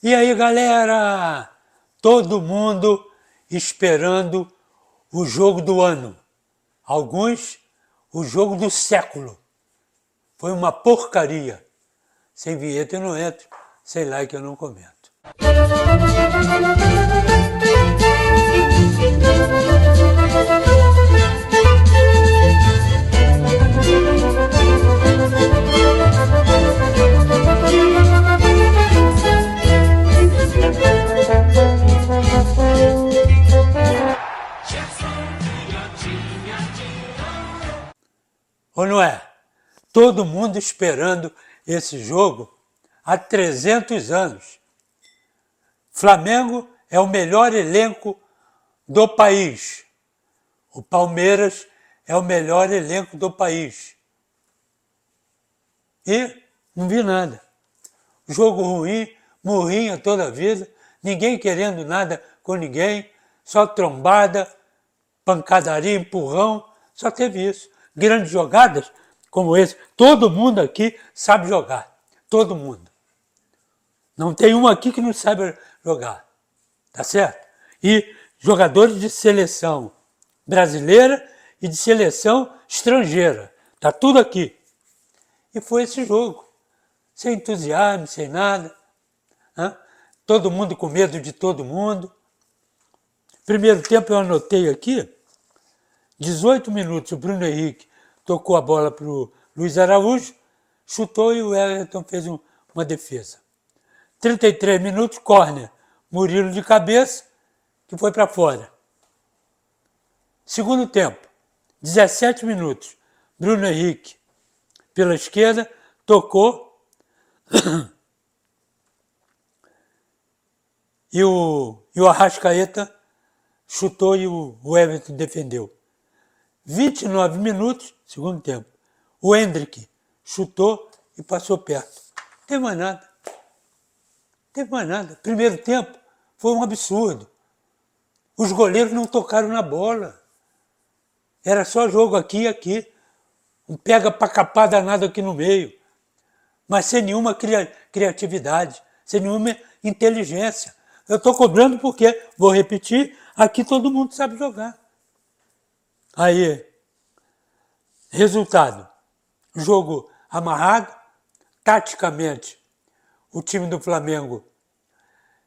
E aí, galera? Todo mundo esperando o jogo do ano. Alguns, o jogo do século. Foi uma porcaria. Sem vinheta eu não entro, sem like eu não comento. Ou não é? Todo mundo esperando esse jogo há 300 anos. Flamengo é o melhor elenco do país. O Palmeiras é o melhor elenco do país. E não vi nada. Jogo ruim, murrinha toda a vida, ninguém querendo nada com ninguém, só trombada, pancadaria, empurrão, só teve isso. Grandes jogadas como esse, todo mundo aqui sabe jogar, todo mundo. Não tem um aqui que não sabe jogar, tá certo? E jogadores de seleção brasileira e de seleção estrangeira, tá tudo aqui. E foi esse jogo, sem entusiasmo, sem nada, né? Todo mundo com medo de todo mundo. Primeiro tempo eu anotei aqui, 18 minutos, o Bruno Henrique tocou a bola para o Luiz Araújo, chutou e o Everton fez uma defesa. 33 minutos, córner, Murilo de cabeça, que foi para fora. Segundo tempo, 17 minutos, Bruno Henrique pela esquerda, tocou e o Arrascaeta chutou e o Everton defendeu. 29 minutos, segundo tempo, o Hendrick chutou e passou perto. Não teve mais nada. Não teve mais nada. Primeiro tempo foi um absurdo. Os goleiros não tocaram na bola. Era só jogo aqui e aqui. Um pega pra capar danado aqui no meio. Mas sem nenhuma criatividade, sem nenhuma inteligência. Eu estou cobrando porque, vou repetir, aqui todo mundo sabe jogar. Aí, resultado, jogo amarrado, taticamente, o time do Flamengo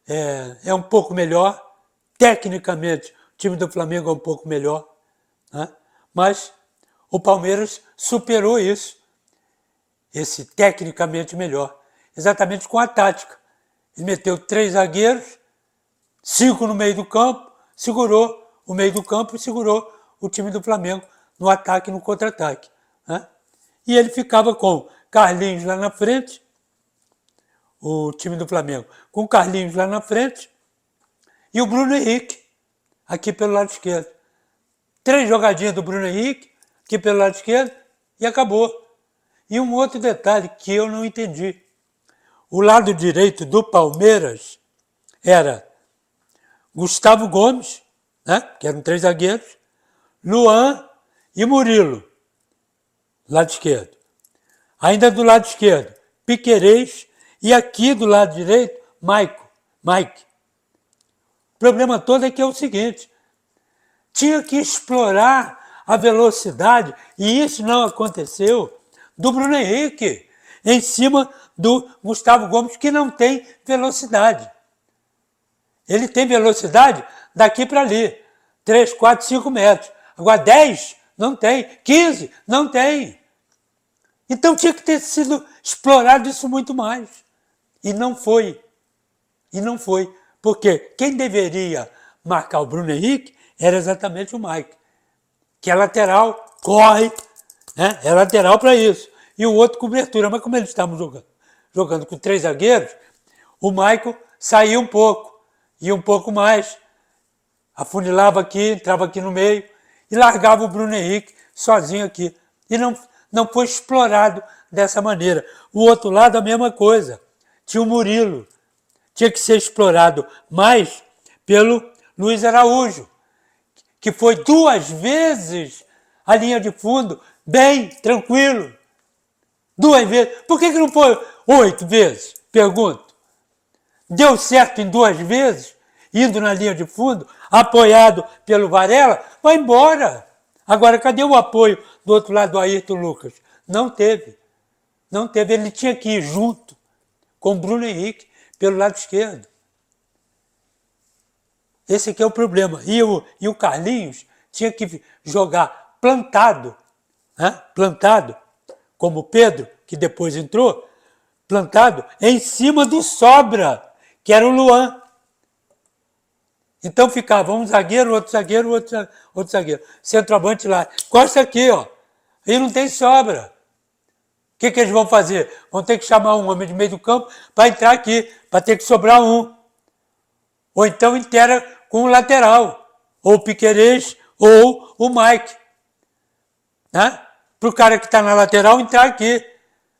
é um pouco melhor, tecnicamente, o time do Flamengo é um pouco melhor, né? Mas o Palmeiras superou isso, esse tecnicamente melhor, exatamente com a tática. Ele meteu 3 zagueiros, 5 no meio do campo, segurou o meio do campo e segurou o time do Flamengo no ataque e no contra-ataque, né? E ele ficava com Carlinhos lá na frente, o time do Flamengo, com Carlinhos lá na frente e o Bruno Henrique aqui pelo lado esquerdo. 3 jogadinhas do Bruno Henrique aqui pelo lado esquerdo e acabou. E um outro detalhe que eu não entendi. O lado direito do Palmeiras era Gustavo Gomes, né, que eram 3 zagueiros, Luan e Murilo, lado esquerdo. Ainda do lado esquerdo, Piquerez e aqui do lado direito, Mike. O problema todo é que é o seguinte, tinha que explorar a velocidade, e isso não aconteceu, do Bruno Henrique, em cima do Gustavo Gomes, que não tem velocidade. Ele tem velocidade daqui para ali, 3, 4, 5 metros. Agora 10, não tem. 15, não tem. Então tinha que ter sido explorado isso muito mais. E não foi. Porque quem deveria marcar o Bruno Henrique era exatamente o Mike. Que é lateral, corre, né? É lateral para isso. E o outro cobertura. Mas como eles estavam jogando com 3 zagueiros, o Michael saía um pouco, ia um pouco mais, afunilava aqui, entrava aqui no meio e largava o Bruno Henrique sozinho aqui. E não foi explorado dessa maneira. O outro lado, a mesma coisa. Tinha o Murilo. Tinha que ser explorado mais pelo Luiz Araújo, que foi 2 vezes a linha de fundo, bem, tranquilo. 2 vezes. Por que não foi 8 vezes? Pergunto. deu certo em 2 vezes, indo na linha de fundo, apoiado pelo Varela, vai embora. Agora, cadê o apoio do outro lado do Ayrton Lucas? Não teve. Não teve. Ele tinha que ir junto com o Bruno Henrique pelo lado esquerdo. Esse aqui é o problema. E o Carlinhos tinha que jogar plantado, né? Plantado, como o Pedro, que depois entrou, plantado em cima do sobra, que era o Luan. Então ficava um zagueiro, outro zagueiro, outro zagueiro. Centroavante lá. Costa aqui, ó. E não tem sobra. O que eles vão fazer? Vão ter que chamar um homem de meio do campo para entrar aqui, para ter que sobrar um. Ou então inteira com o lateral. Ou o Piquerez, ou o Mike. Né? Para o cara que está na lateral entrar aqui.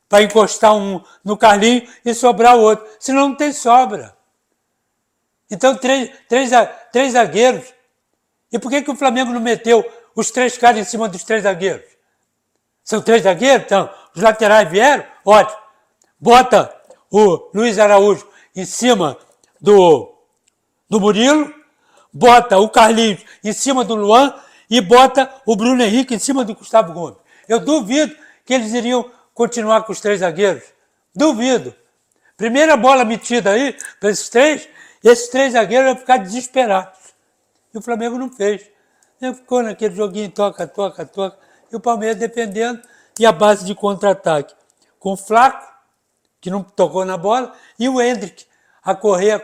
Para encostar um no Carlinho e sobrar o outro. Senão não tem sobra. Então, três zagueiros. E por que o Flamengo não meteu os 3 caras em cima dos 3 zagueiros? São 3 zagueiros? Então, os laterais vieram? Ótimo. Bota o Luiz Araújo em cima do Murilo, bota o Carlinhos em cima do Luan e bota o Bruno Henrique em cima do Gustavo Gomes. Eu duvido que eles iriam continuar com os 3 zagueiros. Duvido. Primeira bola metida aí para esses 3 zagueiros vão ficar desesperados. E o Flamengo não fez. Ele ficou naquele joguinho toca, toca, toca. E o Palmeiras defendendo e a base de contra-ataque. Com o Flaco, que não tocou na bola, e o Hendrick a correr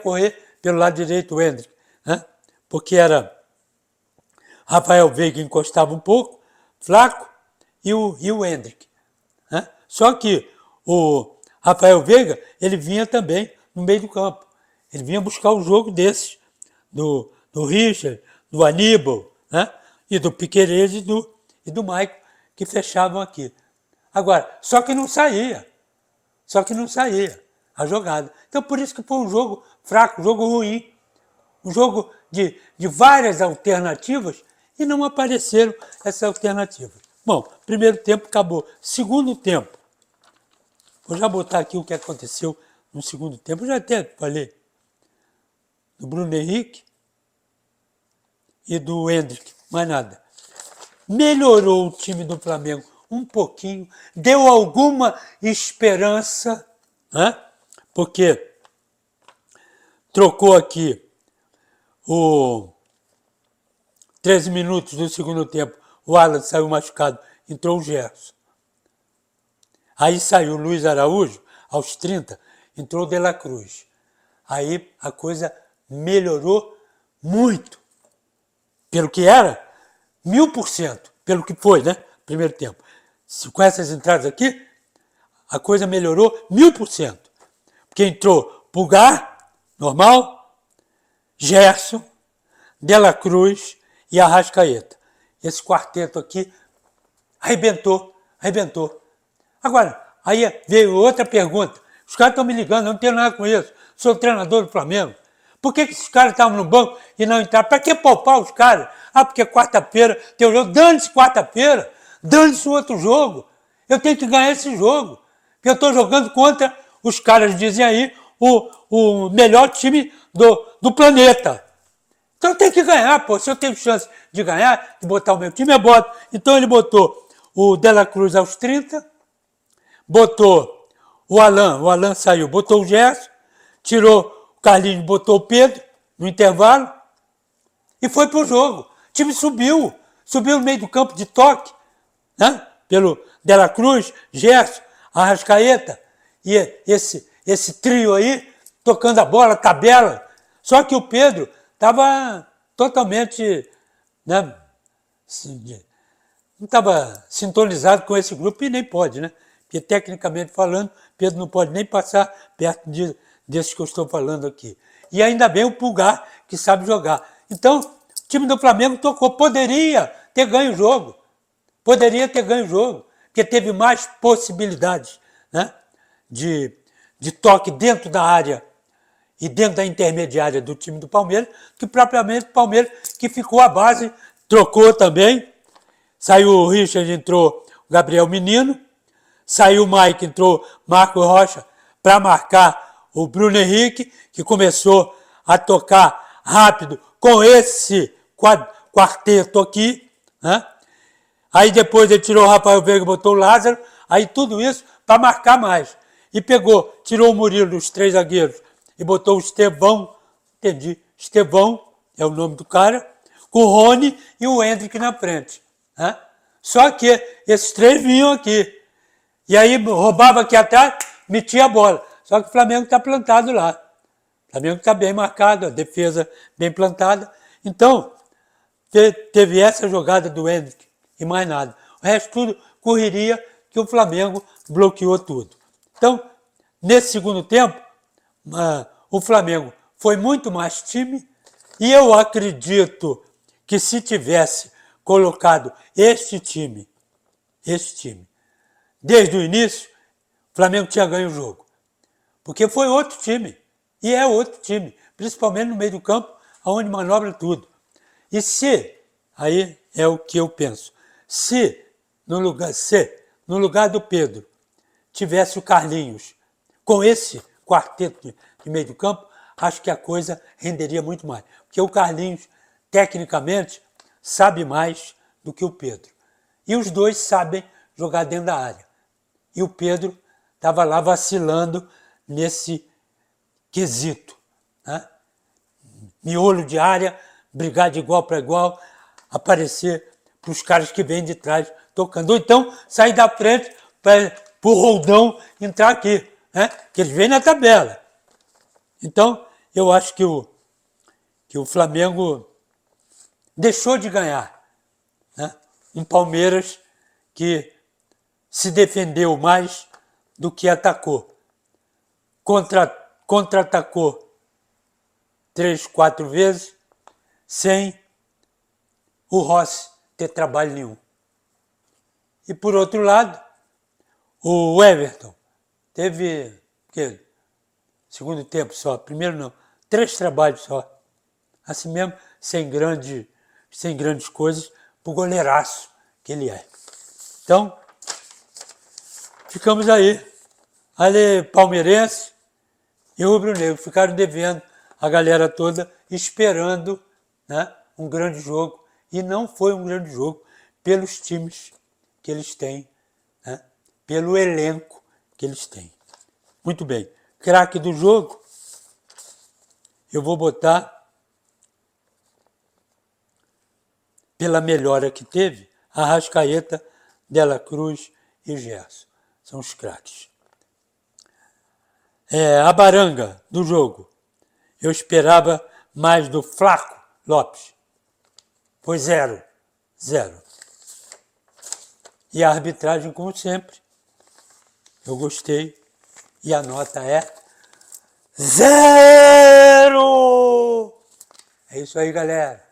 pelo lado direito, o Hendrick. Né? Porque era Rafael Veiga encostava um pouco, Flaco e o Hendrick. Né? Só que o Rafael Veiga, ele vinha também no meio do campo. Ele vinha buscar o jogo desses, do Richard, do Aníbal, né? E do Piquerez e do Maicon, que fechavam aqui. Agora, só que não saía a jogada. Então, por isso que foi um jogo fraco, um jogo ruim, um jogo de várias alternativas e não apareceram essas alternativas. Bom, primeiro tempo acabou. Segundo tempo, vou já botar aqui o que aconteceu no segundo tempo. Eu já até falei do Bruno Henrique e do Hendrick, mais nada. Melhorou o time do Flamengo um pouquinho, deu alguma esperança, né? Porque trocou aqui 13 minutos do segundo tempo, o Alan saiu machucado, entrou o Gerson. Aí saiu o Luiz Araújo, aos 30, entrou o De La Cruz. Aí a coisa melhorou muito. Pelo que era, 1000%, pelo que foi, né? Primeiro tempo. Com essas entradas aqui, a coisa melhorou 1000%. Porque entrou Pulgar, normal, Gerson, De La Cruz e Arrascaeta. Esse quarteto aqui arrebentou. Agora, aí veio outra pergunta. Os caras estão me ligando, eu não tenho nada com isso. Sou treinador do Flamengo. Por que esses caras estavam no banco e não entraram? Para que poupar os caras? Ah, porque quarta-feira tem o jogo. Dane-se quarta-feira. Dane-se o outro jogo. Eu tenho que ganhar esse jogo. Porque eu estou jogando contra, os caras dizem aí, o melhor time do planeta. Então eu tenho que ganhar, pô. Se eu tenho chance de ganhar, de botar o meu time, eu boto. Então ele botou o De La Cruz aos 30, botou o Alan saiu, botou o Gerson, tirou o Carlinhos, botou o Pedro no intervalo e foi pro jogo. O time subiu no meio do campo de toque, né? Pelo De La Cruz, Gerson, Arrascaeta e esse trio aí, tocando a bola, tabela. Só que o Pedro estava totalmente, né, não estava sintonizado com esse grupo e nem pode, né? Porque tecnicamente falando, Pedro não pode nem passar perto desses que eu estou falando aqui. E ainda bem o Pulgar, que sabe jogar. Então, o time do Flamengo tocou. Poderia ter ganho o jogo. Porque teve mais possibilidades, né, de toque dentro da área e dentro da intermediária do time do Palmeiras, que propriamente o Palmeiras, que ficou à base, trocou também. Saiu o Richard, entrou o Gabriel Menino. Saiu o Mike, entrou Marco Rocha para marcar o Bruno Henrique, que começou a tocar rápido com esse quarteto aqui, né? Aí depois ele tirou o Rafael Veiga e botou o Lázaro, aí tudo isso para marcar mais. E pegou, tirou o Murilo dos 3 zagueiros e botou o Estevão, Estevão é o nome do cara, com o Rony e o Hendrick na frente. Né? Só que esses 3 vinham aqui. E aí roubava aqui atrás, metia a bola. Só que o Flamengo está plantado lá. O Flamengo está bem marcado, a defesa bem plantada. Então, teve essa jogada do Hendrick e mais nada. O resto tudo correria que o Flamengo bloqueou tudo. Então, nesse segundo tempo, o Flamengo foi muito mais time e eu acredito que se tivesse colocado este time, desde o início, o Flamengo tinha ganho o jogo. Porque foi outro time, e é outro time, principalmente no meio do campo, onde manobra tudo. E se, aí é o que eu penso, se no lugar do Pedro tivesse o Carlinhos com esse quarteto de meio do campo, acho que a coisa renderia muito mais. Porque o Carlinhos, tecnicamente, sabe mais do que o Pedro. E os dois sabem jogar dentro da área. E o Pedro estava lá vacilando nesse quesito. Né? Miolo de área, brigar de igual para igual, aparecer para os caras que vêm de trás tocando. Ou então, sair da frente para o Roldão entrar aqui, né? Que eles vêm na tabela. Então, eu acho que o Flamengo deixou de ganhar. Né? Um Palmeiras que se defendeu mais do que atacou. Contra-atacou 3, 4 vezes, sem o Rossi ter trabalho nenhum. E por outro lado, o Everton teve, segundo tempo só, primeiro não, 3 trabalhos só. Assim mesmo, sem grandes coisas, pro goleiraço que ele é. Então, ficamos aí. Ali, palmeirense e rubro-negro ficaram devendo a galera toda, esperando, né, um grande jogo. E não foi um grande jogo pelos times que eles têm, né, pelo elenco que eles têm. Muito bem. Craque do jogo, eu vou botar, pela melhora que teve, Arrascaeta, Dela Cruz e Gerson. São os craques. A baranga do jogo. Eu esperava mais do Flaco Lopes. Foi 0. E a arbitragem, como sempre, eu gostei. E a nota é 0! É isso aí, galera.